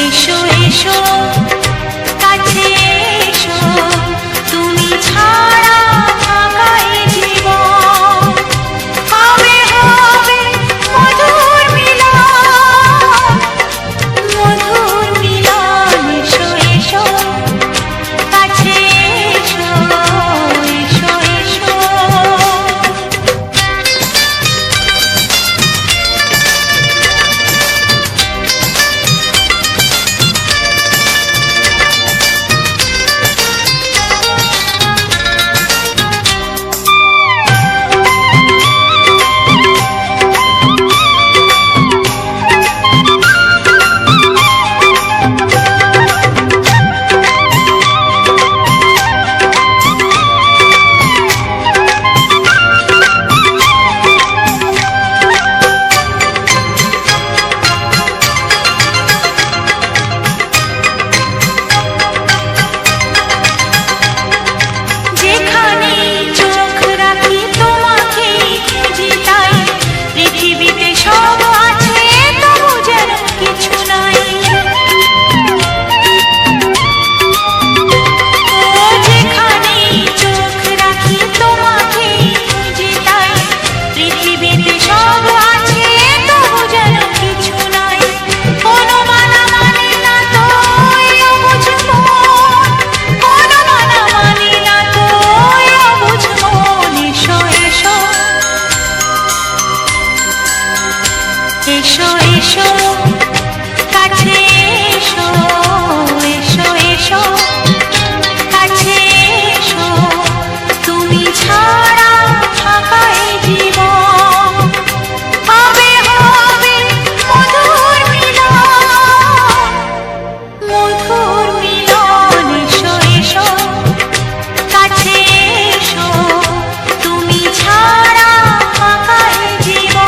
এসো এসো কাছে এসো, তুমি ছাড়া ফাঁকা এ জীবন। কবে হবে মধুর মিলন, মধুর মিলন। এসো এসো কাছে এসো, এসো এসো। এসো এসো কাছে এসো, এসো এসো কাছে এসো, তুমি ছাড়া ফাঁকা এ জীবন। কবে হবে মধুর মিলন, মধুর মিলন। এসো এসো কাছে এসো, তুমি ছাড়া ফাঁকা এ জীবন।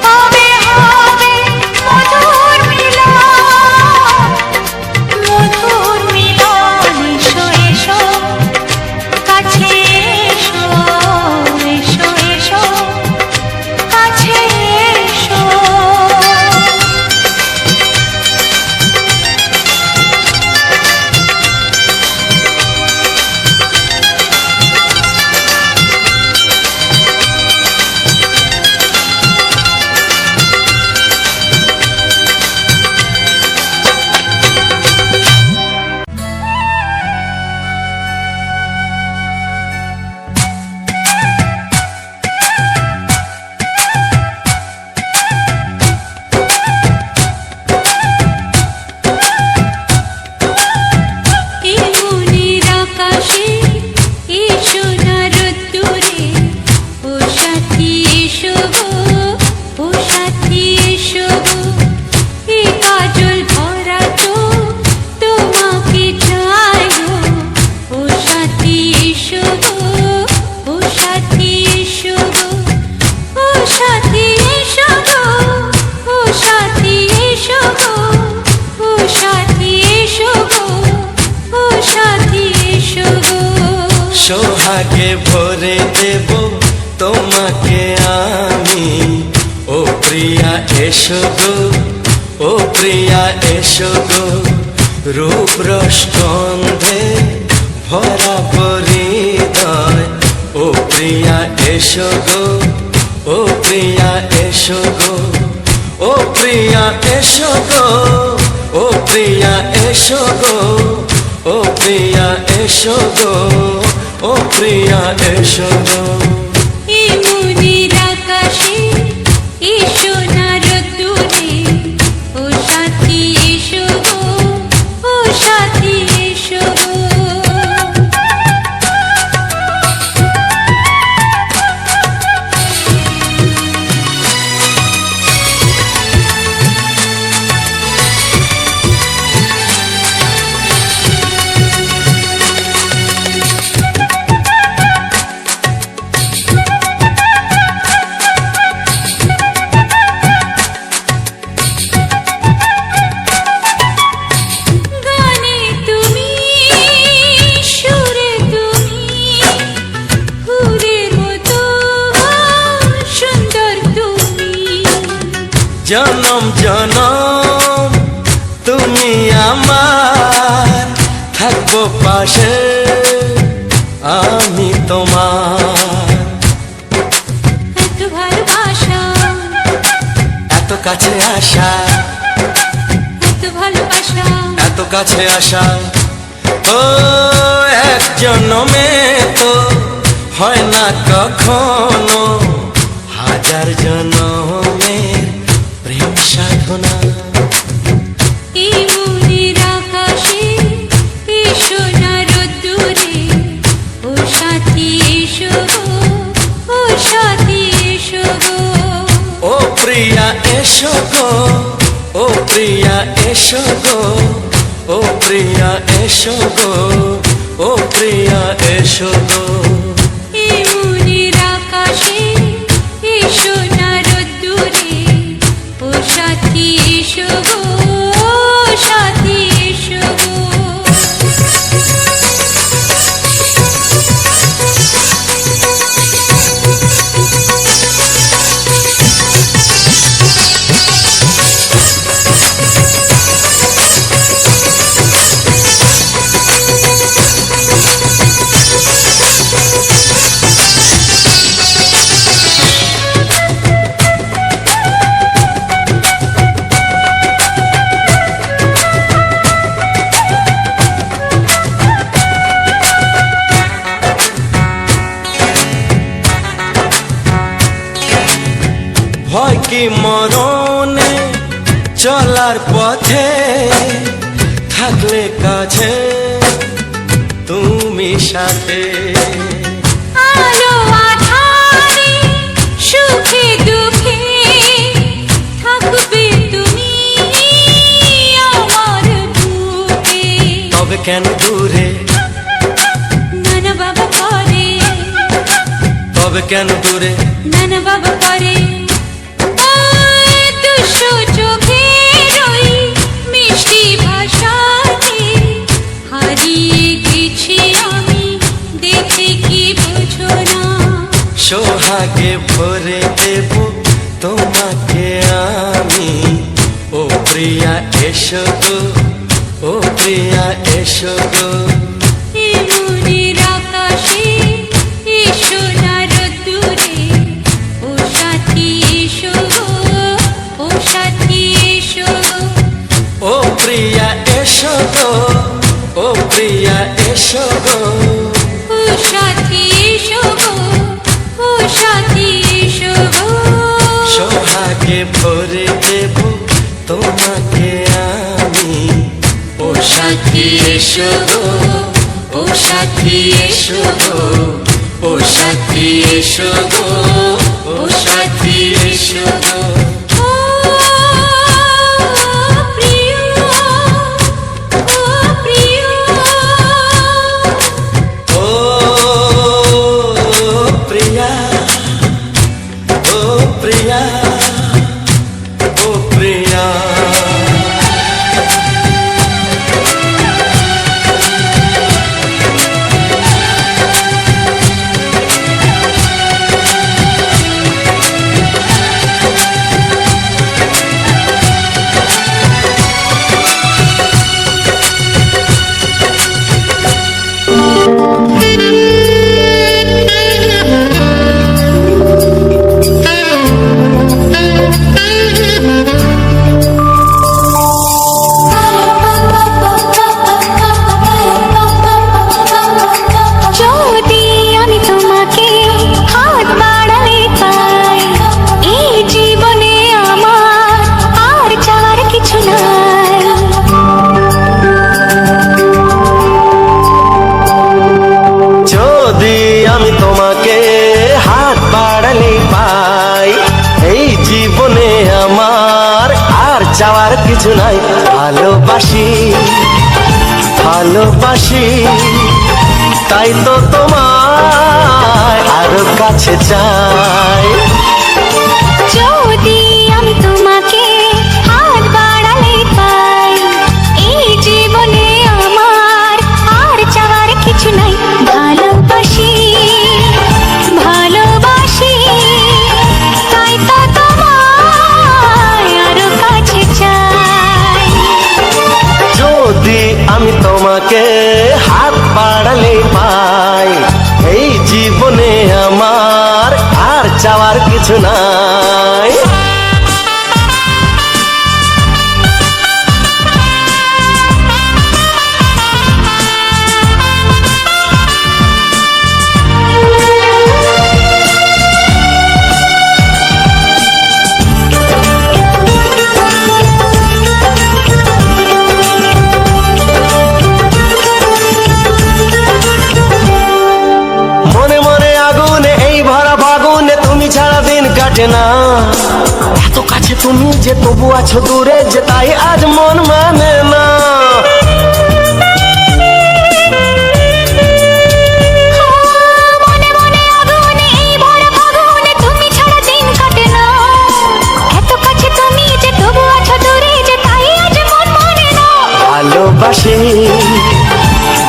কবে হবে মধুর মিলন, মধুর মিলন। এসো এসো কাছে এসো, এসো এসো কাছে এসো। সোহাগে ভরে দেব তোমাকে আমি, ও প্রিয়া এসো গো, ও প্রিয়া এসো গো। রূপ রস গন্ধে ভরা হৃদয়, ও প্রিয়া এসো গো, ও প্রিয়া এসো গো, ও প্রিয়া এসো গো, ও প্রিয়া এসো গো, ও প্রিয়া এসো গো, ও প্রিয়া এসো গো। এই মনের আকাশে এসো না রোদ্দুরে, ও সাথী এসো গো, ও সাথী এসো গো। জনম জনম পাশে আমি তোমার। এত ভালোবাসা, এত কাছে আসা, এত ভালোবাসা, এত কাছে আসা, ও এক জন্মে তো হয় না কখনো, হাজার জন্মের প্রেম সাধনা। এই মনের আকাশে এসো না রোদ্দুরে, ও সাথী এসো গো, ও সাথী এসো গো। ও প্রিয়া এসো গো, ও প্রিয়া এসো গো, ও প্রিয়া এসো গো, ও প্রিয়া এসো গো। এই মনের আকাশে এসো না রোদ্দুরে, ও সাথী এসো গো, ও সাথী এসো গো। ভয় কি মরণে চলার পথে, থাকলে কাছে তুমি সাথে। আলো আঁধারে সুখে দুঃখে থাকবে তুমি আমার বুকে। তবে কেন দূরে, নানা বাবা করে, তবে কেন দূরে, নানা বাবা করে। ওই দুষ্টু চোখের ওই মিষ্টি ভাষাতে হারিয়ে গেছি আমি, দেখে কি বুঝো না। সোহাগে ভরে দেব তোমাকে আমি, ও প্রিয়া এসো গো, ও প্রিয়া এসো গো। এই মনের আকাশে এসো না রোদ্দুরে, ও সাথী এসো গো, ও সাথী এসো গো। ও প্রিয়া এসো গো, ও প্রিয়া এসো গো। ও সাথী এসো গো, ও সাথী এসো গো। সোহাগে ভরে দেব তোমাকে আমি, ও সাথী এসো গো, ও সাথী এসো গো, ও সাথী এসো গো, ও সাথী এসো গো। ও প্রিয়, ও প্রিয়, ও প্রিয়া, ও প্রিয়া, ও প্রিয়া। যদি আমি তোমাকে হাত বাড়ালে পাই, এই জীবনে আমার আর চাওয়ার কিছু নাই। যদি আমি তোমাকে হাত বাড়ালে পাই, এই জীবনে আমার আর চাওয়ার কিছু নাই। ভালোবাসি, ভালোবাসি, তাই তো তোমায় আরো কাছে চাই। যদি আমি তোমাকে হাত বাড়ালে পাই, এই জীবনে আমার আর চাওয়ার কিছু নাই। ভালোবাসি, ভালোবাসি, তাই তো তোমায় আরো কাছে চাই। যদি আমি তোমাকে হাত চাওয়ার কিছু নাই। মনে মনে আগুনে এই ভরা ফাগুনে তুমি ছাড়া দিন কাটে না। এত কাছে তুমি যে তবু আছো দূরে যে তাই আজ মন মানে না। মনে মনে আগুনে এই ভরা ফাগুনে তুমি ছাড়া দিন কাটে না। এত কাছে তুমি যে তবু আছো দূরে যে তাই আজ মন মানে না। ভালোবাসি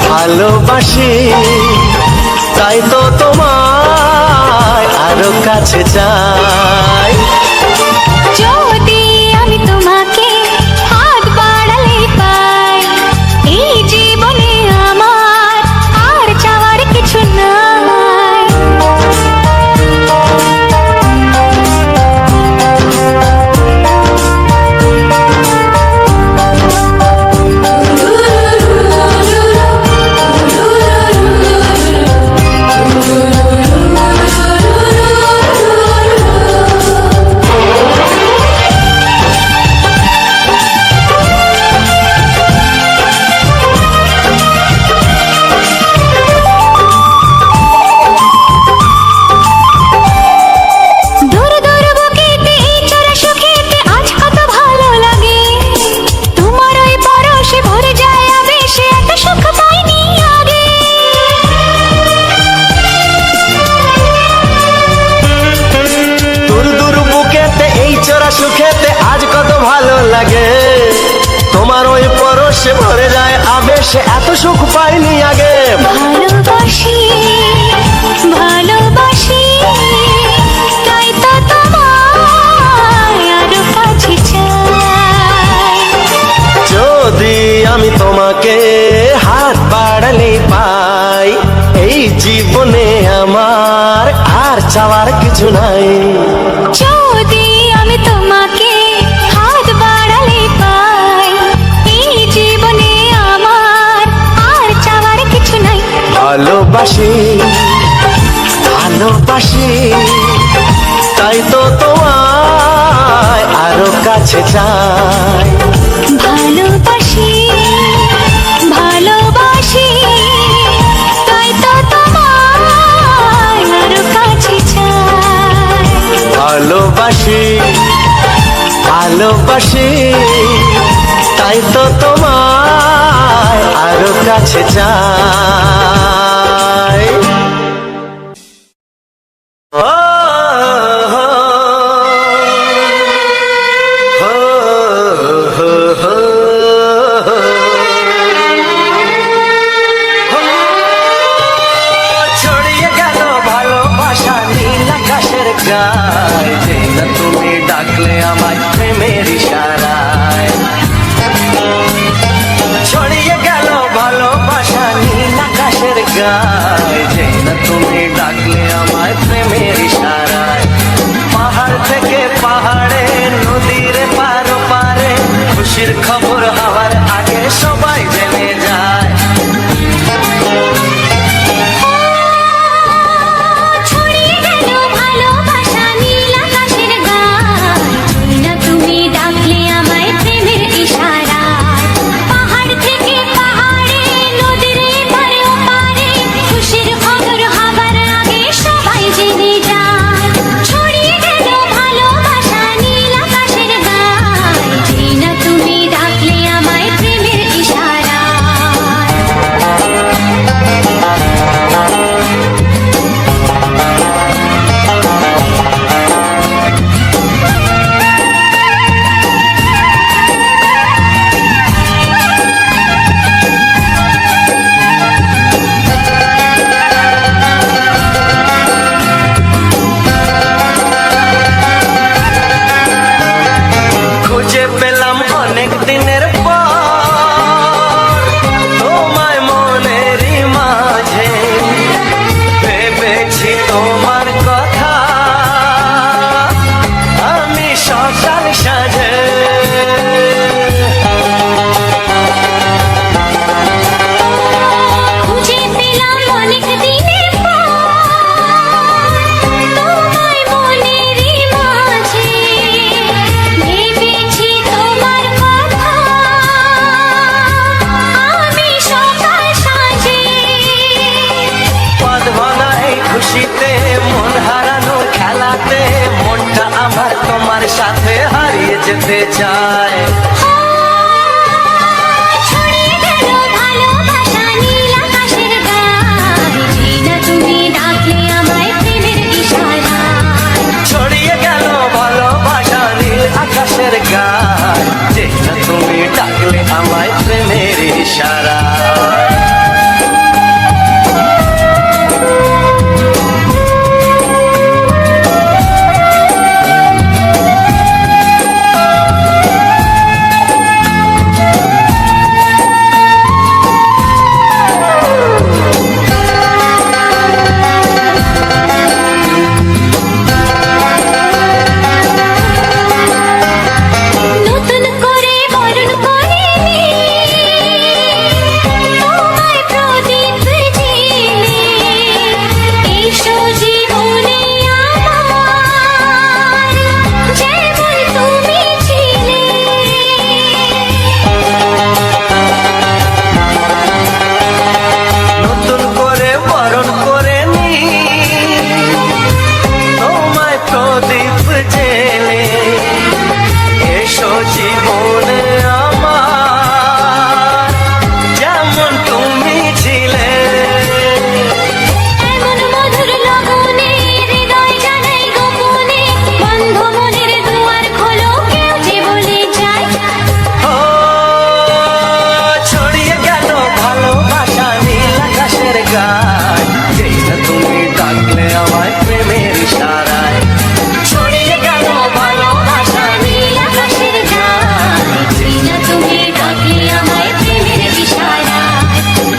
ভালোবাসি তাই তো তোমায় আরো কাছে চাই। যদি আমি তোমাকে হাত বাড়ালে পাই, এই জীবনে আমার আর চাওয়ার কিছু নাই। দূর দূর বুকেতে এই চোরা সুখেতে আজ কত ভালো লাগে। তোমার ওই পরশে ভরে যায় আবেশে, এত সুখ পাইনি আগে। দূর দূর বুকেতে এই চোরা সুখেতে আজ কত ভালো লাগে। তোমার ওই পরশে ভরে যায় আবেশে, এত সুখ পাইনি আগে। ভালোবাসি ভালোবাসি তাই তো তোমায় আরো কাছে চাই। যদি আমি তোমাকে হাত বাড়ালে পাই, এই জীবনে আমার আর চাওয়ার কিছু নাই। যদি আমি তোমাকে হাত বাড়ালে পাই, এই জীবনে আমার আর চাওয়ার কিছু নাই। ভালোবাসি ভালোবাসি তাই তো তোমায় আরো কাছে চাই। ভালোবাসি ভালোবাসি তাই তো তোমায় আরো কাছে চাই। ভালোবাসি ভালোবাসি তাই তো তোমায় আরো কাছে চাই। ও, হো, হো, হো, হো, হো। ছড়িয়ে গেল ভালোবাসা নীল আকাশের গায়ে, যে না তুমি ডাকলে আমায় প্রেমের ইশারায়। ছড়িয়ে গেল ভালোবাসা নীল আকাশের যেতে চায়। ছড়িয়ে গেল ভালোবাসা নীল আকাশের গায়ে, যেই না তুমি ডাকলে আমায় প্রেমের ইশারায়। ছড়িয়ে গেল ভালোবাসা নীল আকাশের গায়, যেই না তুমি ডাকলে আমায় প্রেমের ইশারায়। নতুন করে বরণ করে তোমায় প্রদীপ জেলে, এসো জীবনে আমার, যেমন তুমি ছিলে। নতুন করে বরণ করে নি তোমায় প্রদীপ জেলে, এসো জীবনে আমার, যেমন তুমি ছিলে। এমন মধুর লগনে হৃদয় জানাই গোপনে, বন্ধ মনের দুয়ার খোলো, কেউ যে বলে যায়। ও ছড়িয়ে গেল ভালোবাসা নীল আকাশের গায়, যেই না তুমি ডাকলে আমায় প্রেমের ইশারায়। ছড়িয়ে গেল ভালোবাসা নীল আকাশের গায়, যেই না তুমি ডাকলে আমায় প্রেমের ইশারায়।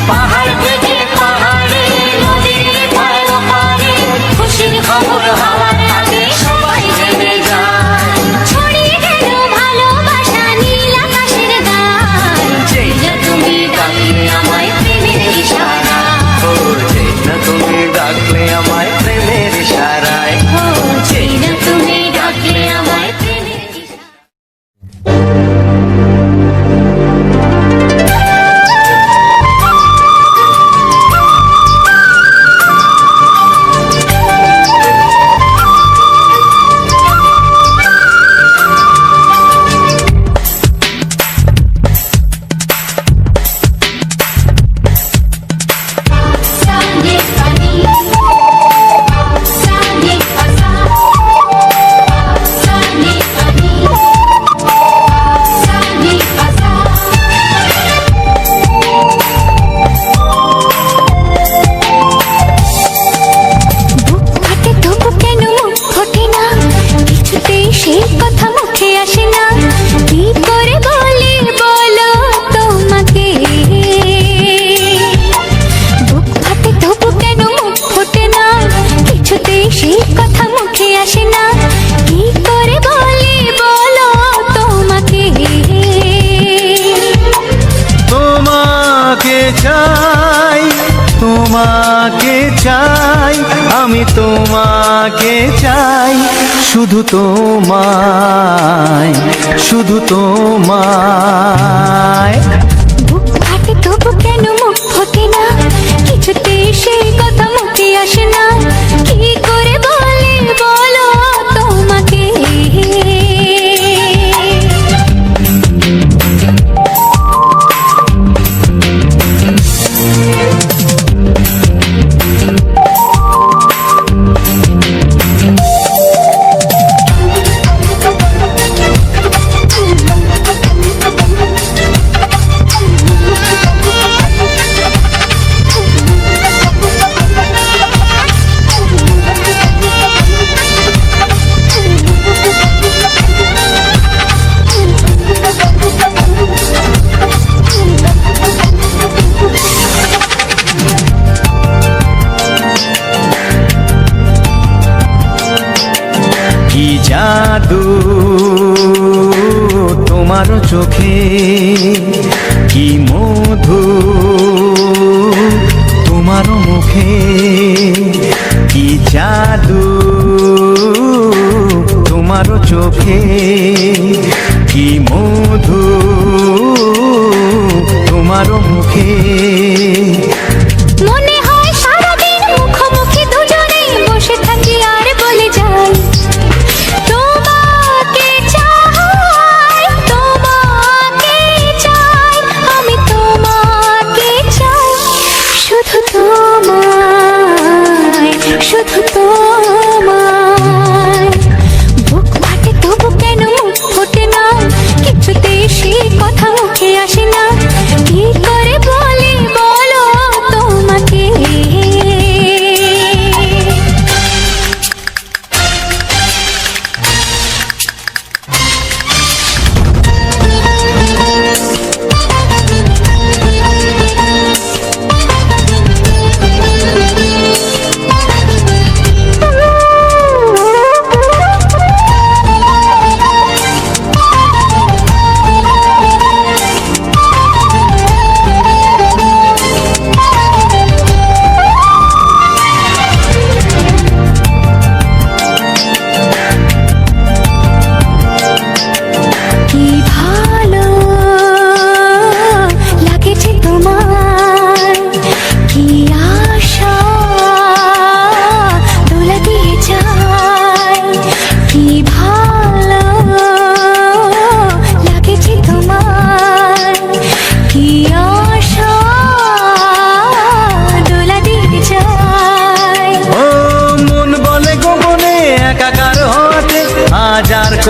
পাহাড় থেকে পাহাড়ে নদীর পার ওপারে খুশির খবর হওয়ার আগে সবাই জেনে যায়। ছড়িয়ে গেল ভালোবাসা নীল আকাশের গায়ে, যেই না তুমি ডাকলে আমায় প্রেমের ইশারায়। ও যেই না তুমি ডাকলে আমায় প্রেমের ইশারায়। ও যেই না তুমি ডাকলে আমায় প্রেমের ইশারায়। Sani pani, sani pasa, sani pani, sani pasa. বুক ফাটে তবু কেন মুখ ফোটে না, কিছুতেই সেই কথা মুখে আসে না, কি করে বলি বলো তোমাকে। বুক ফাটে তবু কেন মুখ ফোটে না, কিছুতেই সেই কথা মুখে আসে না, কি করে বলি বলো তোমাকে। তোমাকে চাই, তোমাকে চাই, আমি তোমাকে চাই, শুধু তোমায়, শুধু তোমায়। বুক ফাটে তবু কেন মুখ ফোটে না, কিছুতেই সেই কথা মুখে আসে না, কি করে বলি বলো তোমাকে। কি জাদু তোমার চোখে, কি মধু তোমার মুখে, কি জাদু তোমার চোখে, কি মধু তোমার মুখে। মনে হয় সারাদিন মুখোমুখি দুজনে বসে থাকি আর বলে যাই, তোমাকে চাই।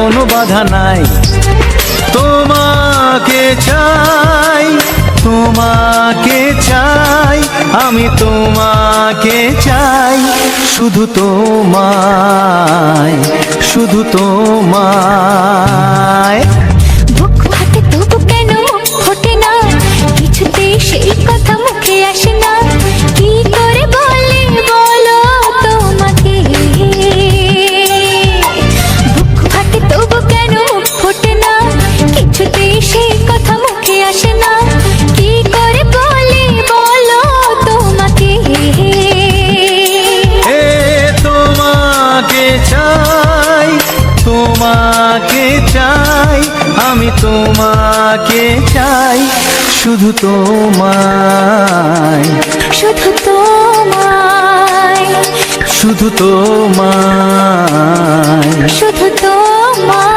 কোনো বাধা নাই। তোমাকে চাই, তোমাকে চাই, আমি তোমাকে চাই, শুধু তোমায়, শুধু তোমায়। বুক ফাটে তবু কেন মুখ ফোটে না, কিছুতেই সেই কথা মুখে আসে না, কি করে বলে বলো তোমাকে। বুক ফাটে তবু কেন মুখ ফোটে না, কিছুতেই সেই কথা মুখে আসে না, কি করে বলে বলো তোমাকে। এ তোমাকে চাই, তোমাকে চাই, আমি তোমাকে চাই, শুধু তোমায়, শুধু তোমায়, শুধু তোমায়। শুধু তোমায়।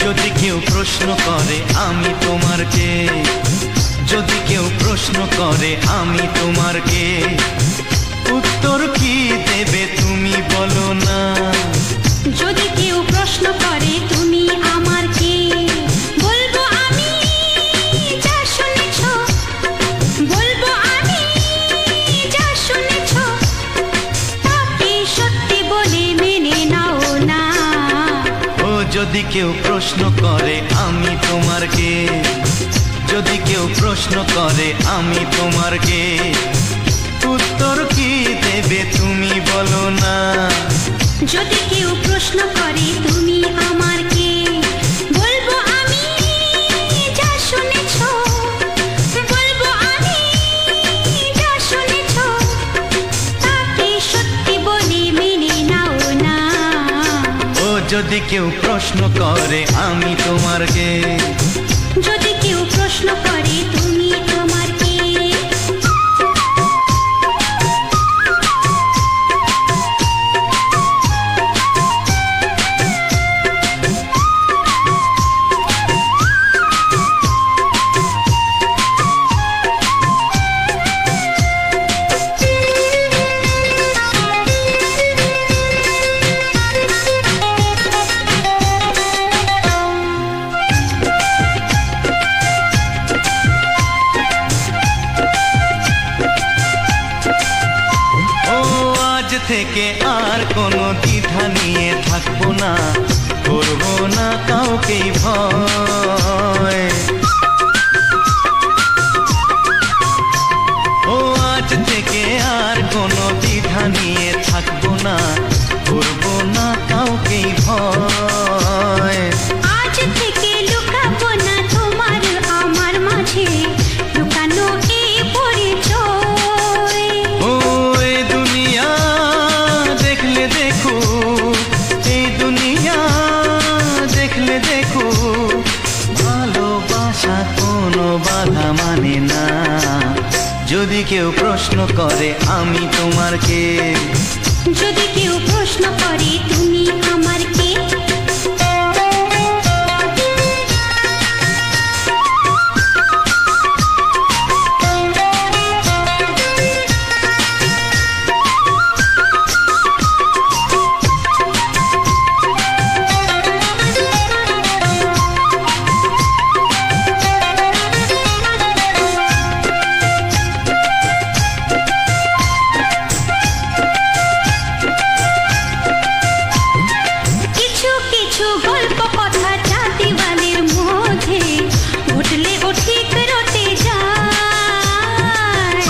যদি কেউ প্রশ্ন করে আমি তোমার কে, যদি কেউ প্রশ্ন করে আমি তোমার কে, উত্তর কি দেবে তুমি বলো না। যদি কেউ প্রশ্ন করে তুমি আমার কে, বলবো আমি যা শুনেছ, বলবো আমি যা শুনেছ, তাকে সত্যি বলে মেনে নাও না। ও যদি কেউ প্রশ্ন করে আমি তোমার কে, যদি কেউ প্রশ্ন করে আমি তোমার কে, উত্তর কি দেবে তুমি বলো না। যদি কেউ প্রশ্ন করে তুমি আমার কে, বলবো আমি যা শুনেছ, বলবো আমি যা শুনেছ, তাকে সত্যি বলে মেনে নাও না। ও যদি কেউ প্রশ্ন করে আমি তোমার কে, যদি কেউ প্রশ্ন করে তুমি আমার কে। থেকে আর কোনো দ্বিধা নিয়ে থাকবো না, করবো না কাউকেই ভয়। ও আজ থেকে আর কোনো দ্বিধা নিয়ে থাকবো না, করবো না কাউকেই ভয়। আজ থেকে লুকাবো না তোমার আমার মাঝে লুকানো এই পরিচয়। ও এই দুনিয়া দেখলে দেখো, এই দুনিয়া দেখলে দেখো, ভালোবাসা কোনো বাধা মানে না। যদি কেউ প্রশ্ন করে আমি তোমার কে, যদি কেউ প্রশ্ন করে তুমি আমার কে। কিছু কিছু গল্প কথা জাতিবালের মধ্যে ঘটলে ও ঠিক রটে যায়।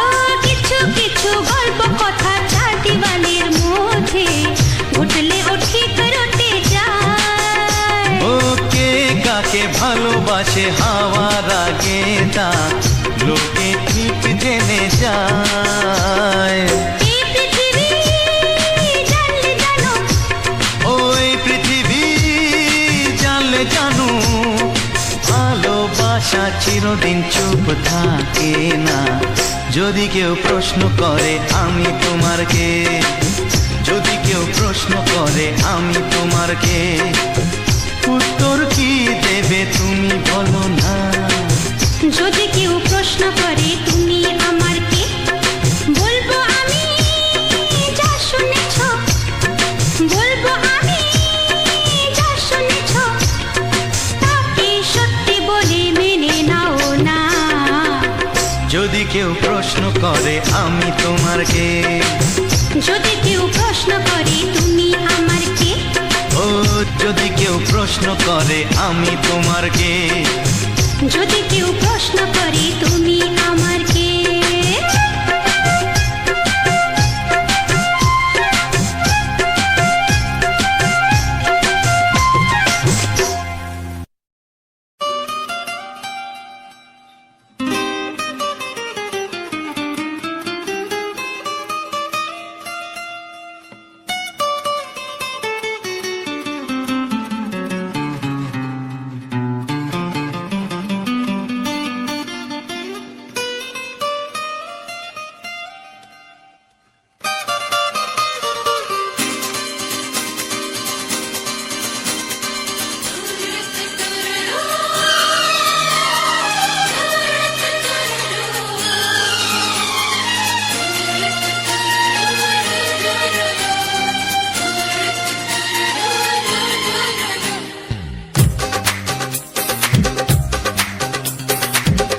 ও কিছু কিছু গল্প কথা জাতিবালের মধ্যে ঘটলে ও ঠিক রটে যায়। ও কে কাকে ভালোবাসে হাওয়ার আগে তা লোকে ঠিক জেনে যায়। এই পৃথিবী জানলে জানো, ওই পৃথিবী কোনোদিন চুপ থাকে না। যদি কেউ প্রশ্ন করে আমি তোমার কে, যদি কেউ প্রশ্ন করে আমি তোমার কে, উত্তর কি দেবে তুমি বলো না। যদি কেউ প্রশ্ন করে তুমি আমার কে, বলবো আমি যা শুনেছ, বলবো আমি যা শুনেছ, তাকে সত্যি বলে মেনে নাও না। যদি কেউ প্রশ্ন করে আমি তোমার কে, যদি কেউ প্রশ্ন করে তুমি আমার কে, ও যদি কেউ প্রশ্ন করে আমি তোমার কে, যদি কেউ প্রশ্ন করে তুমি আমার কে।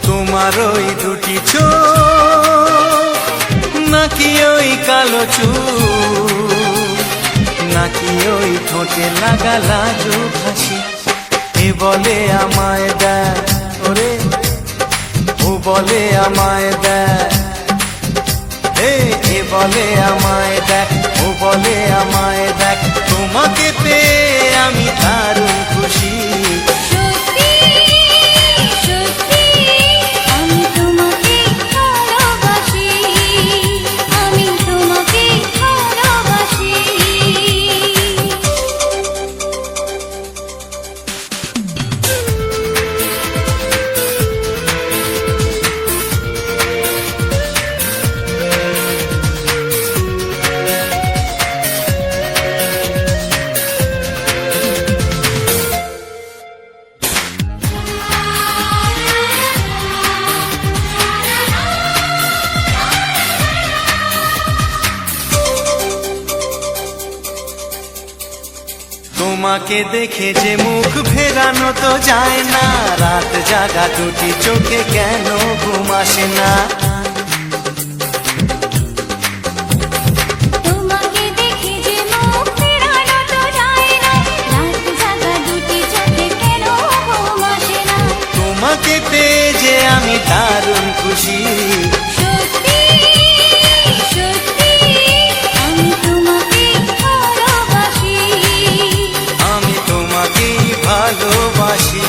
তোমার ওই দুটি চোখ, নাকি ওই কালো চুল, নাকি ওই ঠোঁটে লাগা লাজুক হাসি, এ বলে আমায় দেয় ওরে, ও বলে আমায় দেয়, এ বলে আমায় দেখ, ও বলে আমায় দেখ, তোমাকে পেয়ে আমি দারুণ খুশি। সত্যি সত্যি আমি তোমাকে ভালোবাসি, আমি তোমাকে ভালোবাসি। তোমাকে দেখে যে মুখ ফেরানো তো যায় না, রাত জাগা দুটি চোখে কেন ঘুম আসে না। তোমাকে দেখে যে মুখ ফেরানো তো যায় না, রাত জাগা দুটি চোখে কেন ঘুম আসে না। তোমাকে পেয়ে যে আমি দারুণ খুশি। সত্যি সত্যি আমি তোমাকে ভালোবাসি, আমি তোমাকেই ভালোবাসি।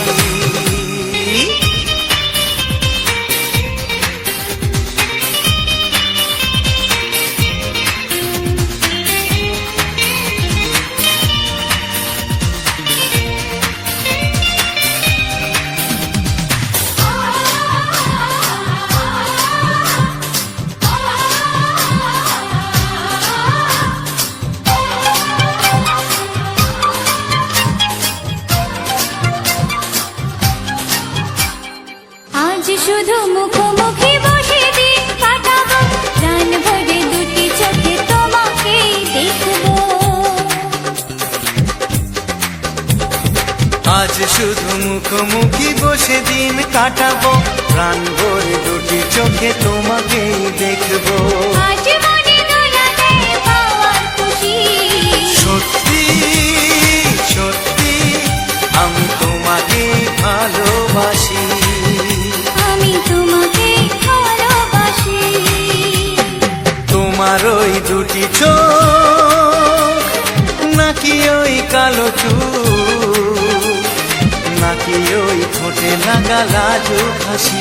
আজ শুধু মুখোমুখি বসে দিন কাটাবো, প্রাণ ভরে দুটি চোখে তোমাকেই দেখবো। আজ শুধু মুখোমুখি বসে দিন কাটাবো, প্রাণ ভরে দুটি চোখে তোমাকেই দেখবো। আজ মনে দোলা দেয় পাওয়ার খুশি। সত্যি সত্যি আমি তোমাকে ভালোবাসি, আমি তোমাকে ভালোবাসি। তোমার ওই দুটি চোখ, নাকি ওই কালো চুল, নাকি ওই ঠোঁটে লাগা লাজুক হাসি,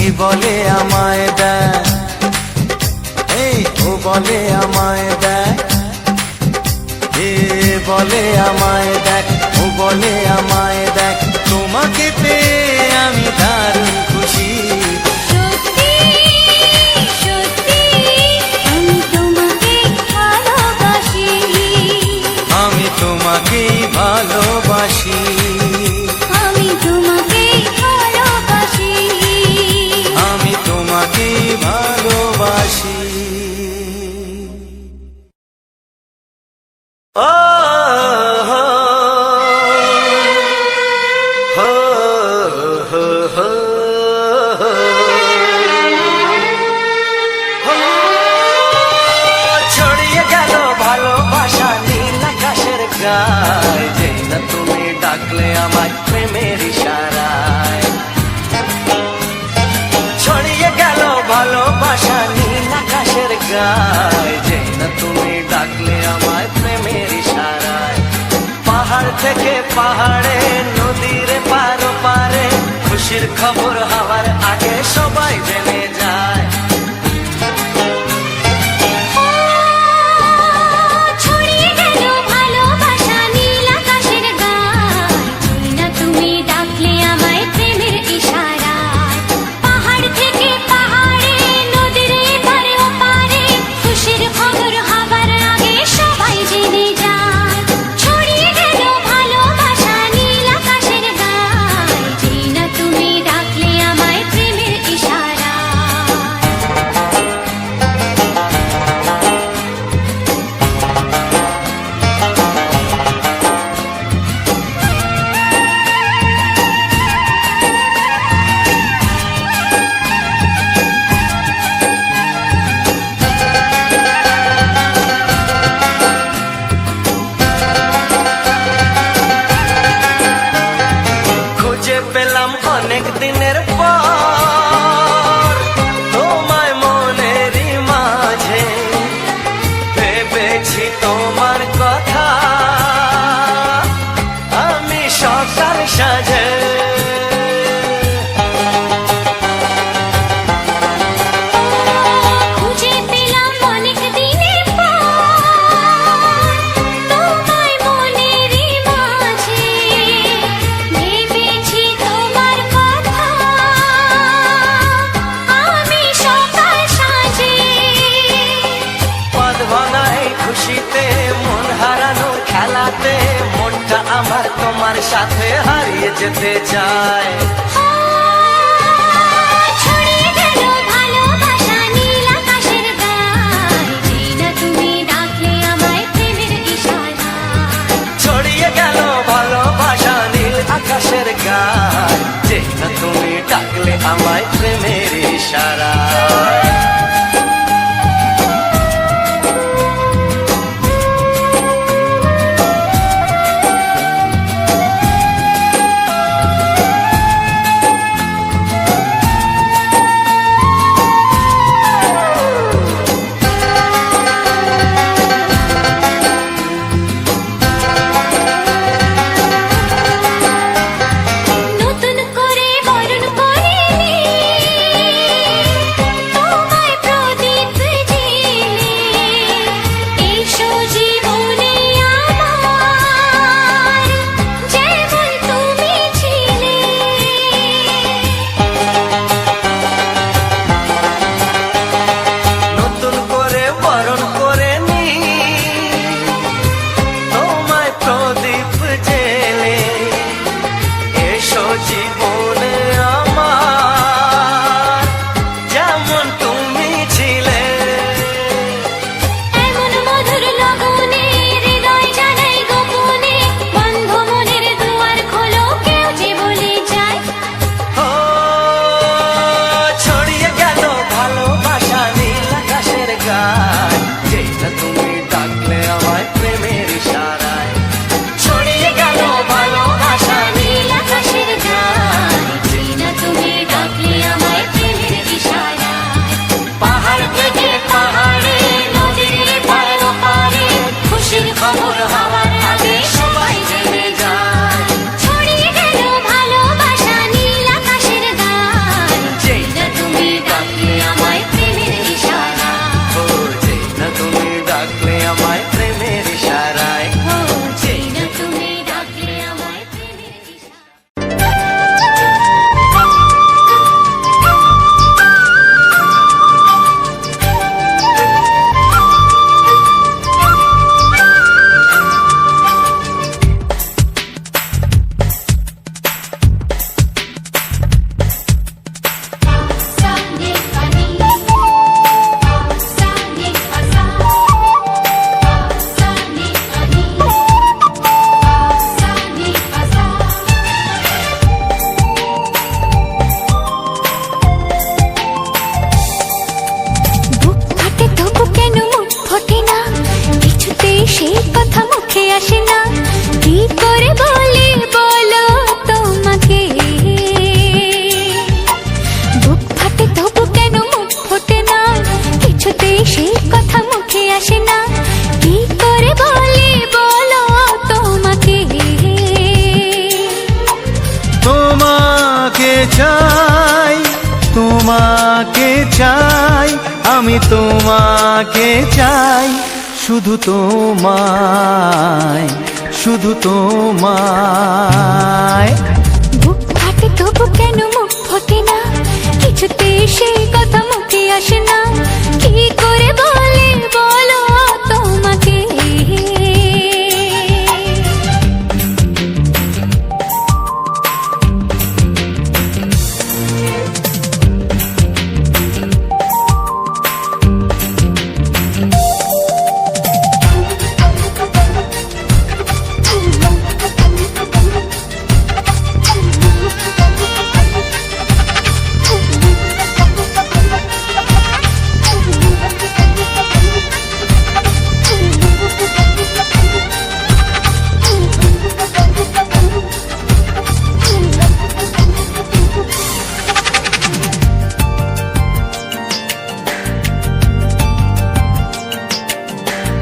এ বলে আমায় দেয়, ও বলে আমায় দেয়, এ বলে আমায় দেখ, ও বলে আমায় দেখ, তোমাকে পেয়ে আমি দারুণ খুশি। সত্যি সত্যি আমি তোমাকে ভালোবাসি, আমি তোমাকেই ভালোবাসি, আমি তোমাকে ভালোবাসি। আমি তোমাকেই ভালোবাসি। ও হো হো হো হো হো। ছড়িয়ে গেল ভালোবাসা নীল আকাশের গায়, যেই না তুমি ডাকলে আমায় প্রেমের ইশারায়। ছড়িয়ে গেল ভালোবাসা নীল আকাশের গায়, যেই না তুমি ডাকলে আমায় প্রেমের ইশারায়। পাহাড় থেকে পাহাড়ে, নদীর পার পারে, খুশির খবর হওয়ার আগে সবাই জেনে যায়। ছড়িয়ে গেল ভালোবাসা নীল আকাশের গায়, যেই না তুমি ডাকলে আমায় প্রেমের ইশারায়। পাহাড় থেকে পাহাড়ে, নদীর এপারে ওপারে, খুশির খবর হবার আগে সবাই জেনে যায়। ছড়িয়ে গেল ভালোবাসা নীল আকাশের গায়, যেই না তুমি ডাকলে আমায় প্রেমের ইশারায়। খুঁজে পেলাম অনেক দিনের পর তোমায় মনেরই মাঝে, ভেবেছি তোমার কথা আমি সকাল সাজে। খুঁজে পেলাম অনেক দিনের পর তোমায় মনেরই মাঝে, ভেবেছি তোমার কথা আমি সকাল সাজে। পদ ভাঙাই খুশিতে, মন হারানোর খেলাতে, মনটা আমার তোমার সাথে হারিয়ে যেতে চায়। ছড়িয়ে গেল ভালোবাসা নীল আকাশের গায়, যেই না তুমি ডাকলে আমায় প্রেমের ইশারায়। ছড়িয়ে গেল ভালোবাসা নীল আকাশের গায়, যে না তুমি ডাকলে আমায় প্রেমের ইশারায়। নতুন করে বরণ করিনি তোমাকে চাই, আমি তোমাকে চাই, শুধু তোমায়, শুধু তোমায়। বুক ফাটে তবু কেন মুখ ফোটে না, কিছুতে সেই কথা মুখে আসে না, কি করে বলে বলো তোমাকে।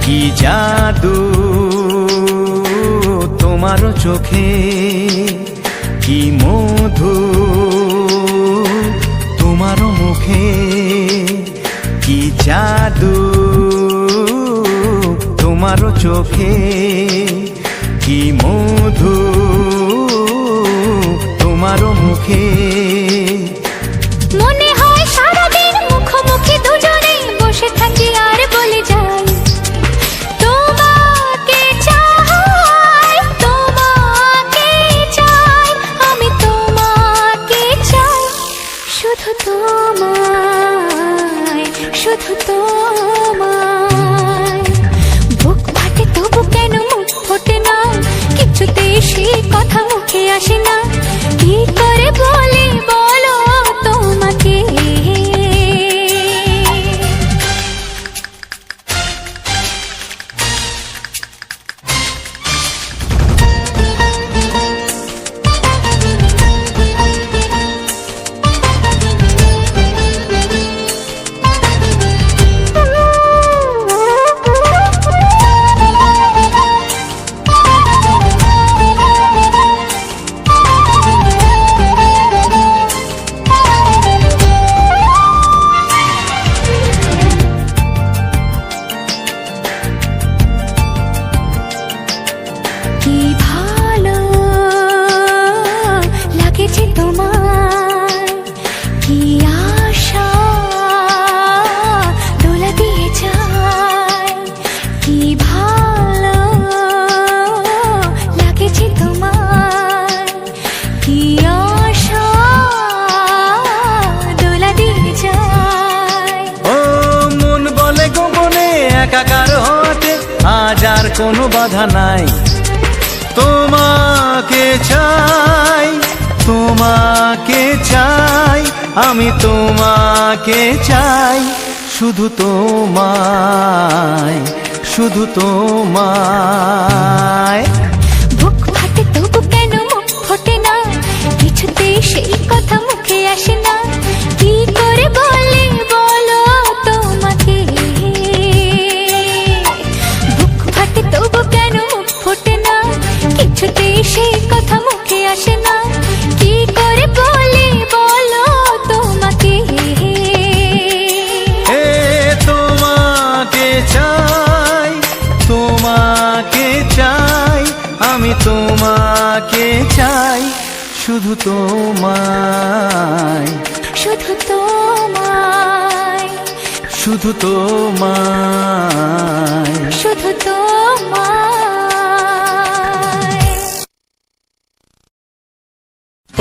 কি জাদু তোমার চোখে, কি মধু তোমার মুখে, কি জাদু তোমার চোখে, কি মধু তোমার মুখে। মনে হয় সারাদিন মুখোমুখি দুজনে বসে থাকি আর বলে যাই, তোমাকে চাই, তোমাকে চাই, আমি তোমাকে চাই, শুধু তোমায়, শুধু তোমায়। বুক ফাটে তবু কেন মুখ ফোটে না, কিছুতে সেই কথা মুখে আসে না, কি করে বলে বলো তোমাকে। কি ভালো লাগেছে তোমায়, কি আশা দোলা দিয়ে যায়, কি ভালো লাগেছে তোমায়, কি আশা দোলা দিয়ে যায়। ও মন বলে গোপনে একাকার হতে আজ আর কোনো বাধা নাই, তোমাকে চাই, তোমাকে চাই, আমি তোমাকে চাই, শুধু তোমায়, শুধু তোমায়। বুক ফাটে তবু কেন মুখ ফোটে না, কিছুতে সেই কথা মুখে আসে না, কি করে বলে বলো তোমাকে। বুক ফাটে তবু কেন মুখ ফোটে না, কিছুতে সেই কথা মুখে আসে না, কি করে বলে বলো তোমাকে। এ তোমাকে চাই, তোমাকে চাই, আমি তোমাকে চাই, শুধু তোমায়, শুধু তোমায়, শুধু তোমায়। শুধু তোমায়। ও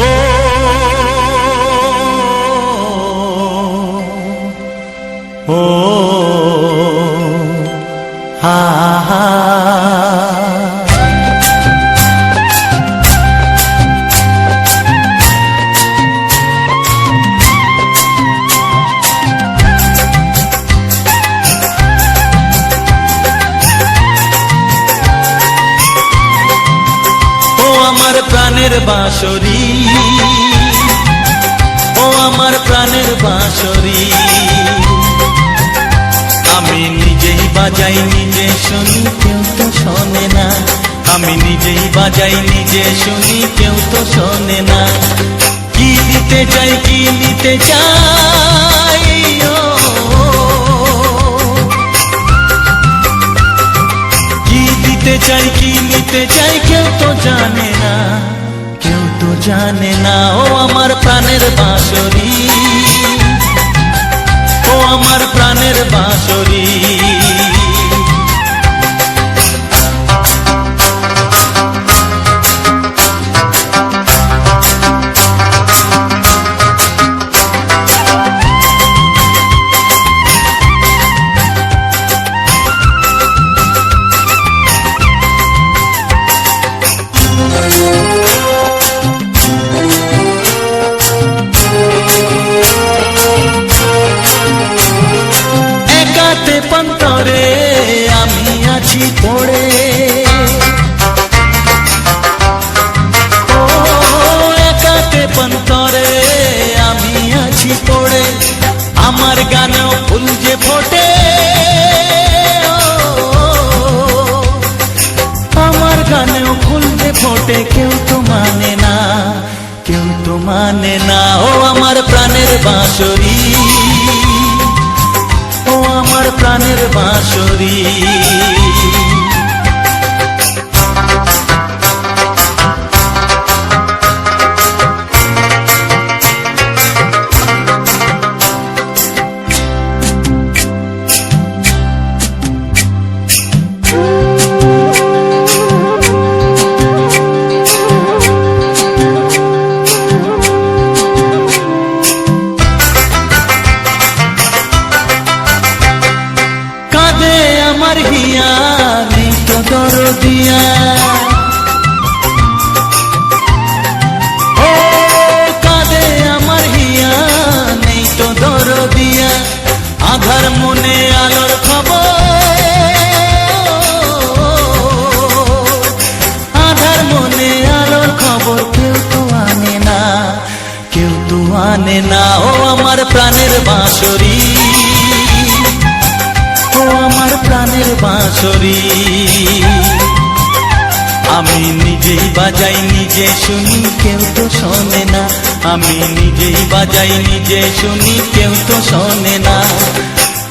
ও হা হা। আমার প্রাণের বাঁশরি, ও আমার প্রাণের বাঁশরি, আমি নিজেই বাজাই নিজে শুনি কেউ তো শোনে না, আমি নিজেই বাজাই নিজে শুনি কেউ তো শোনে না। কি দিতে চাই কি নিতে চাই, ও কি দিতে চাই কি নিতে চাই কেউ তো জানে না, কেউ তো জানে না। ও আমার প্রাণের বাঁশরি, ও আমার প্রাণের বাঁশরি। একাতে পন্তরে আমি আছি পড়ে, ও একাতে পন্তরে আমি আছি পড়ে, আমার গানেও ফুল যে ফোটে, আমার গানেও ফুল যে ফোটে, কেউ তো মানে না, কেউ তো মানে না। ও আমার প্রাণের বাঁশরি, ও আমার প্রাণের বাঁশরি। কাঁদে আমার হিয়া নেই তো দরদিয়া, ও কাঁদে আমার হিয়া নেই তো দরদিয়া, আধার মনে আলোর খবর, আধার মনে আলোর খবর কেউ তো আনে না, কেউ তো আনে না। ও আমার প্রাণের বাঁশরি, ও আমার প্রাণের বাঁশরি। আমি নিজেই বাজাই নিজে শুনি কেউ তো শোনে না, আমি নিজেই বাজাই নিজে শুনি কেউ তো শোনে না।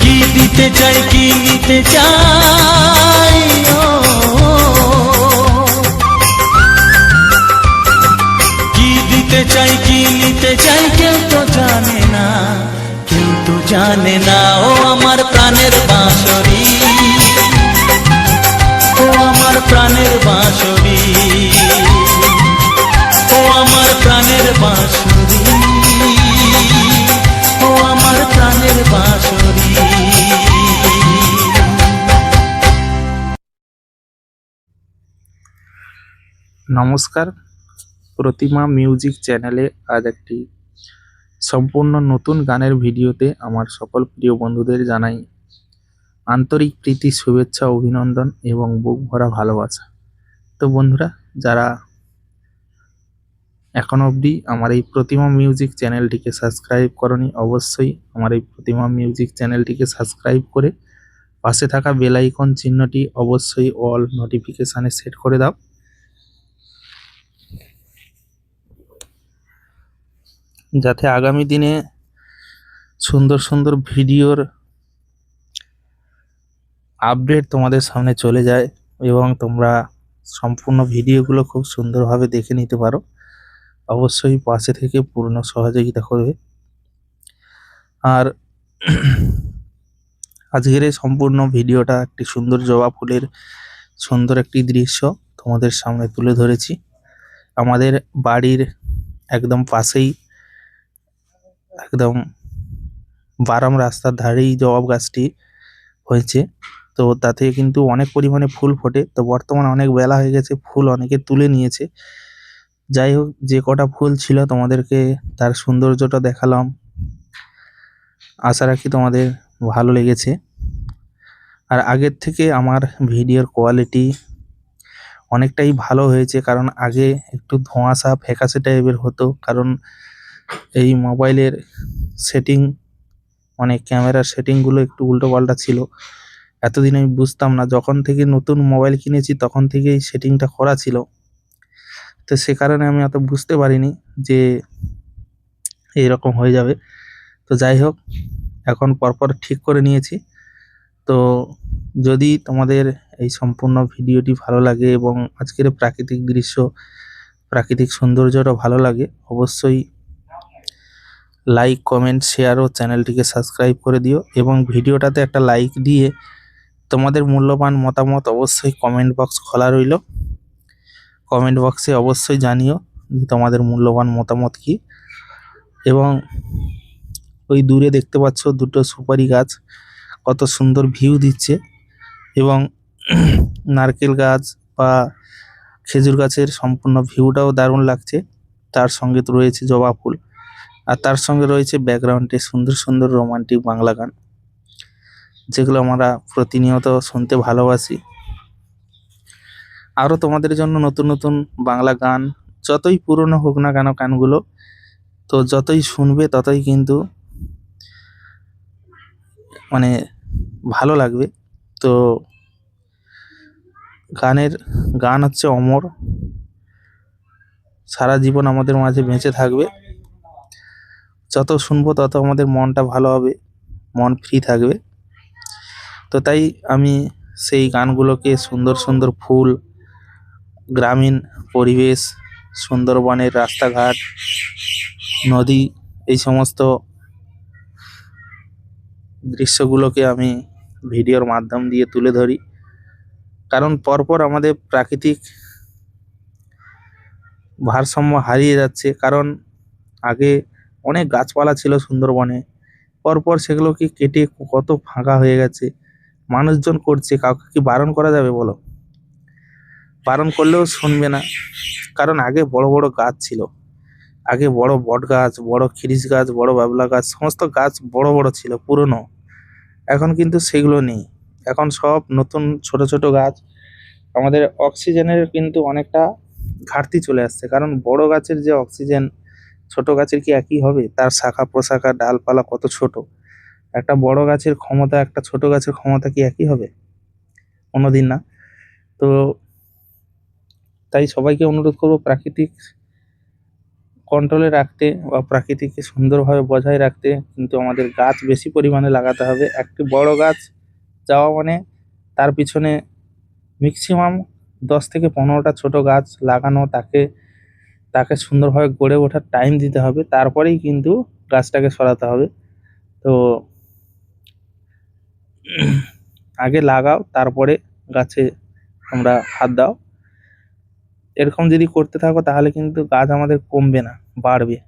কি দিতে চাই কি নিতে চাই, ও কি দিতে চাই কি নিতে চাই কেউ তো জানে না, কেউ তো জানে না। ও আমার প্রাণের বাঁশরি, ও আমার প্রাণের বাঁশরি, ও আমার প্রাণের বাঁশরি, ও আমার প্রাণের বাঁশরি। নমস্কার, প্রতিমা মিউজিক চ্যানেলে আজ একটি সম্পূর্ণ নতুন গানের ভিডিওতে আমার সকল প্রিয় বন্ধুদের জানাই আন্তরিক প্রীতি, শুভেচ্ছা, অভিনন্দন এবং বুক ভরা ভালোবাসা। তো বন্ধুরা, যারা এখন অবধি আমার এই প্রতিমা মিউজিক চ্যানেলটিকে সাবস্ক্রাইব করনি, অবশ্যই আমার এই প্রতিমা মিউজিক চ্যানেলটিকে সাবস্ক্রাইব করে পাশে থাকা বেল আইকন চিহ্নটি অবশ্যই অল নোটিফিকেশানে সেট করে দাও, যাতে আগামী দিনে সুন্দর সুন্দর ভিডিওর আপডেট তোমাদের সামনে চলে যায় এবং তোমরা সম্পূর্ণ ভিডিওগুলো খুব সুন্দরভাবে দেখে নিতে পারো। অবশ্যই পাশে থেকে পূর্ণ সহযোগিতা করবে। আর আজকের এই সম্পূর্ণ ভিডিওটা একটি সুন্দর জবা ফুলের সুন্দর একটি দৃশ্য তোমাদের সামনে তুলে ধরেছি। আমাদের বাড়ির একদম পাশেই, একদম বারাম রাস্তার ধারেই জবা গাছটি হয়েছে। তো তাতে কিন্তু অনেক পরিমাণে ফুল ফোটে। তো বর্তমানে অনেক বেলা হয়ে গেছে, ফুল অনেকে তুলে নিয়েছে। যাই হোক, যে কটা ফুল ছিল তোমাদেরকে তার সৌন্দর্যটা দেখালাম। আশা রাখি তোমাদের ভালো লেগেছে। আর আগের থেকে আমার ভিডিওর কোয়ালিটি অনেকটাই ভালো হয়েছে, কারণ আগে একটু ধোঁয়াশা ফ্যাকাশে টাইপের হতো, কারণ এই মোবাইলের সেটিং, মানে ক্যামেরার সেটিংগুলো একটু উল্টোপাল্টা ছিল। এতদিন আমি বুঝতাম না, যখন থেকে নতুন মোবাইল কিনেছি তখন থেকেই সেটিংটা করা ছিল। তো সে কারণে আমি অত বুঝতে পারিনি যে এইরকম হয়ে যাবে। তো যাই হোক, এখন পরপর ঠিক করে নিয়েছি। তো যদি তোমাদের এই সম্পূর্ণ ভিডিওটি ভালো লাগে এবং আজকের প্রাকৃতিক দৃশ্য, প্রাকৃতিক সৌন্দর্যটা ভালো লাগে, অবশ্যই লাইক, কমেন্ট, শেয়ার ও চ্যানেলটিকে সাবস্ক্রাইব করে দিও এবং ভিডিওটাতে একটা লাইক দিয়ে তোমাদের মূল্যবান মতামত অবশ্যই কমেন্ট বক্স খোলা রইল। কমেন্ট বক্সে অবশ্যই জানিও যে তোমাদের মূল্যবান মতামত কি। এবং ওই দূরে দেখতে পাচ্ছ দুটো সুপারি গাছ কত সুন্দর ভিউ দিচ্ছে, এবং নারকেল গাছ বা খেজুর গাছের সম্পূর্ণ ভিউটাও দারুণ লাগছে। তার সঙ্গে তো রয়েছে জবা ফুল, আর তার সঙ্গে রয়েছে ব্যাকগ্রাউন্ডে সুন্দর সুন্দর রোমান্টিক বাংলা গান, যেগুলো আমরা প্রতিনিয়ত শুনতে ভালোবাসি। আরও তোমাদের জন্য নতুন নতুন বাংলা গান, যতই পুরনো হোক না কেন গানগুলো, তো যতই শুনবে ততই কিন্তু মানে ভালো লাগবে। তো গান হচ্ছে অমর, সারা জীবন আমাদের মাঝে বেঁচে থাকবে। যত শুনবো তত আমাদের মনটা ভালো হবে, মন ফ্রি থাকবে। তো তাই আমি সেই গানগুলোকে সুন্দর সুন্দর ফুল, গ্রামীণ পরিবেশ, সুন্দরবনের রাস্তাঘাট, নদী, এই সমস্ত দৃশ্যগুলোকে আমি ভিডিওর মাধ্যম দিয়ে তুলে ধরি। কারণ পরপর আমাদের প্রাকৃতিক ভারসাম্য হারিয়ে যাচ্ছে। কারণ আগে অনেক গাছপালা ছিল সুন্দরবনে, পরপর সেগুলোকে কেটে কত ফাঁকা হয়ে গেছে। মানুষজন করছে, কাউকে কি বারণ করা যাবে বলো? বারণ করলেও শুনবে না। কারণ আগে বড় বড় গাছ ছিল, আগে বড় বট গাছ, বড় খিরিস গাছ, বড় বাবলা গাছ, সমস্ত গাছ বড় বড় ছিল পুরনো। এখন কিন্তু সেগুলো নেই, এখন সব নতুন ছোট ছোট গাছ। আমাদের অক্সিজেনের কিন্তু অনেকটা ঘাটতি চলে আসছে, কারণ বড় গাছের যে অক্সিজেন ছোট গাছের কি একই হবে? তার শাখা প্রশাখা ডালপালা কত ছোট। একটা বড় গাছের ক্ষমতা একটা ছোট গাছের ক্ষমতা কি একই হবে? কোনোদিন না। তো তাই সবাইকে অনুরোধ করবো প্রাকৃতিক কন্ট্রোলে রাখতে বা প্রাকৃতিককে সুন্দরভাবে বজায় রাখতে কিন্তু আমাদের গাছ বেশি পরিমাণে লাগাতে হবে। একটি বড় গাছ যাওয়া মানে তার পিছনে ম্যাক্সিমাম 10 থেকে 15টা ছোট গাছ লাগানো, তাকে সুন্দরভাবে গড়ে ওঠার টাইম দিতে হবে, তারপরেই কিন্তু গাছটাকে সরাতে হবে। তো আগে লাগাও, তারপরে গাছে তোমরা হাত দাও। এরকম যদি করতে থাকো তাহলে কিন্তু গাছ আমাদের কমবে না, বাড়বে।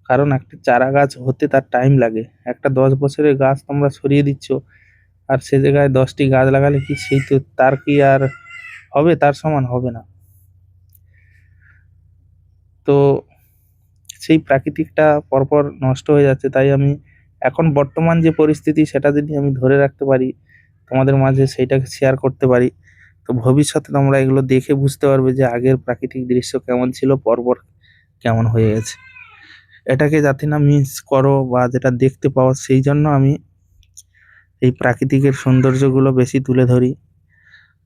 কারণ একটি চারা গাছ হতে তার টাইম লাগে। একটা 10 বছরের গাছ তোমরা সরিয়ে দিচ্ছ, আর সে জায়গায় 10টি গাছ লাগালে কি সেই তো তার কি আর হবে? তার সমান হবে না। তো সেই প্রাকৃতিকটা পরপর নষ্ট হয়ে যাচ্ছে। তাই আমি এখন বর্তমান যে পরিস্থিতি সেটা যদি আমি ধরে রাখতে পারি, তোমাদের মাঝে সেইটাকে শেয়ার করতে পারি, তো ভবিষ্যতে তোমরা এগুলো দেখে বুঝতে পারবে যে আগের প্রাকৃতিক দৃশ্য কেমন ছিল, পরপর কেমন হয়ে গেছে। এটাকে যাতে না মিস করো বা যেটা দেখতে পাও, সেই জন্য আমি এই প্রাকৃতিকের সৌন্দর্যগুলো বেশি তুলে ধরি,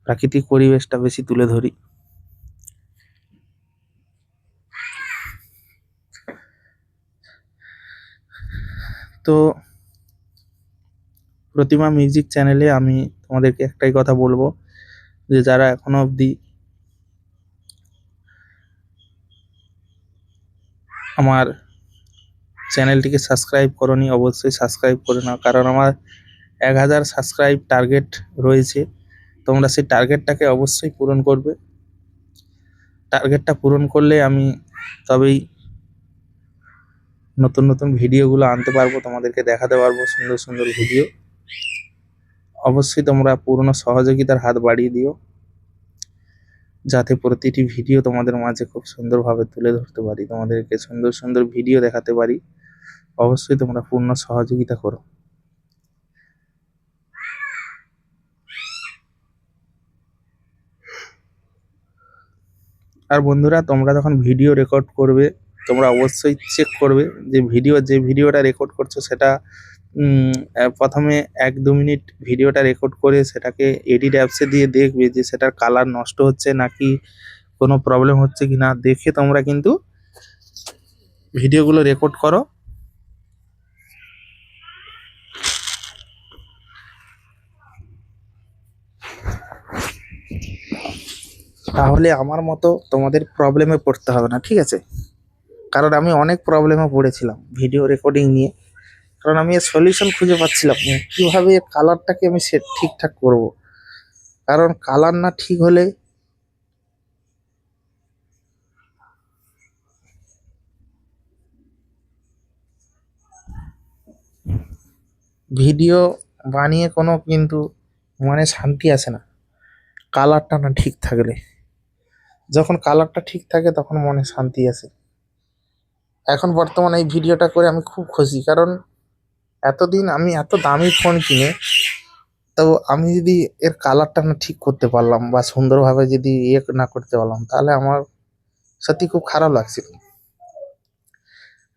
প্রাকৃতিক পরিবেশটা বেশি তুলে ধরি। তো প্রতিমা মিউজিক চ্যানেলে আমি তোমাদেরকে একটাই কথা বলবো, যে যারা এখনো অবধি আমার চ্যানেলটিকে সাবস্ক্রাইব করোনি, অবশ্যই সাবস্ক্রাইব করে নাও। কারণ আমার 1000 সাবস্ক্রাইব টার্গেট রয়েছে। তোমরা সেই টার্গেটটাকে অবশ্যই পূরণ করবে। টার্গেটটা পূরণ করলে আমি তবেই নতুন নতুন ভিডিওগুলো আনতে পারবো, তোমাদেরকে দেখাতে পারবো সুন্দর সুন্দর ভিডিও। অবশ্যই তোমরা পূর্ণ সহযোগিতার হাত বাড়িয়ে দিও, যাতে প্রতিটি ভিডিও তোমাদের মাঝে খুব সুন্দরভাবে তুলে ধরতে পারি, তোমাদেরকে সুন্দর সুন্দর ভিডিও দেখাতে পারি। অবশ্যই তোমরা পূর্ণ সহযোগিতা করো। আর বন্ধুরা, তোমরা যখন ভিডিও রেকর্ড করবে, তোমরা অবশ্যই চেক করবে যে যে ভিডিওটা রেকর্ড করছো সেটা প্রথমে 1-2 মিনিট ভিডিওটা রেকর্ড করে সেটাকে এডিট অ্যাপসে দিয়ে দেখবে যে সেটার কালার নষ্ট হচ্ছে নাকি কোনো প্রবলেম হচ্ছে কিনা। দেখে তোমরা কিন্তু ভিডিওগুলো রেকর্ড করো। তাহলে আমার মতো তোমাদের প্রবলেমে পড়তে হবে না, ঠিক আছে? কারণ আমি অনেক প্রবলেমে পড়েছিলাম ভিডিও রেকর্ডিং নিয়ে। কারণ আমি এর সলিউশন খুঁজে পাচ্ছিলাম না কীভাবে এর কালারটাকে আমি সেট ঠিকঠাক করব। কারণ কালার না ঠিক হলে ভিডিও বানিয়ে কোনো কিন্তু মানে শান্তি আসে না কালারটা না ঠিক থাকলে। যখন কালারটা ঠিক থাকে তখন মনে শান্তি আসে। এখন বর্তমানে এই ভিডিওটা করে আমি খুব খুশি, কারণ এতদিন আমি এত দামি ফোন কিনে তো আমি যদি এর কালারটা না ঠিক করতে পারলাম বা সুন্দরভাবে যদি না করতে পারলাম, তাহলে আমার সত্যি খুব খারাপ লাগছিল।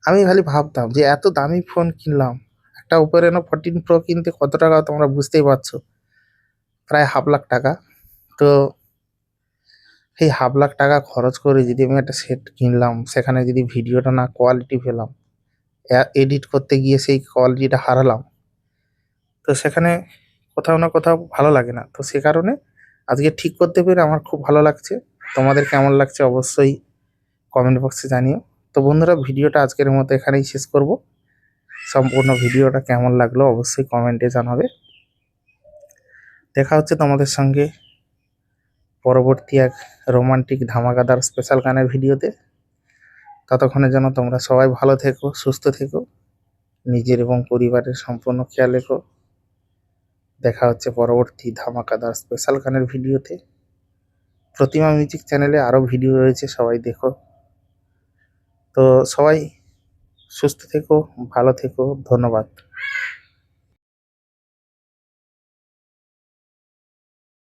আমি খালি ভাবতাম যে এত দামি ফোন কিনলাম, একটা ওপেরেনো 14 প্রো কিনতে কত টাকা তোমরা বুঝতেই পারছো, প্রায় 1.5 লাখ টাকা। তো এই 1.5 লাখ টাকা খরচ করে যদি আমি একটা সেট কিনলাম, সেখানে যদি ভিডিওটা না কোয়ালিটি পেলাম, এডিট করতে গিয়ে সেই কোয়ালিটিটা হারালাম, তো সেখানে কোথাও না কোথাও ভালো লাগে না। তো সে কারণে আজকে ঠিক করতে পেরে আমার খুব ভালো লাগছে। তোমাদের কেমন লাগছে অবশ্যই কমেন্ট বক্সে জানিও। তো বন্ধুরা, ভিডিওটা আজকের মতো এখানেই শেষ করব। সম্পূর্ণ ভিডিওটা কেমন লাগলো অবশ্যই কমেন্টে জানাবে। দেখা হচ্ছে তোমাদের সঙ্গে পরবর্তী এক রোমান্টিক ধামাকাদার স্পেশাল গানের ভিডিওতে। ততক্ষণের জন্য তোমরা সবাই ভালো থেকো, সুস্থ থেকো, নিজের এবং পরিবারের সম্পূর্ণ খেয়াল রেখো। দেখা হচ্ছে পরবর্তী ধামাকাদার স্পেশাল গানের ভিডিওতে। প্রতিমা মিউজিক চ্যানেলে আরও ভিডিও রয়েছে, সবাই দেখো। তো সবাই সুস্থ থেকো, ভালো থেকো, ধন্যবাদ।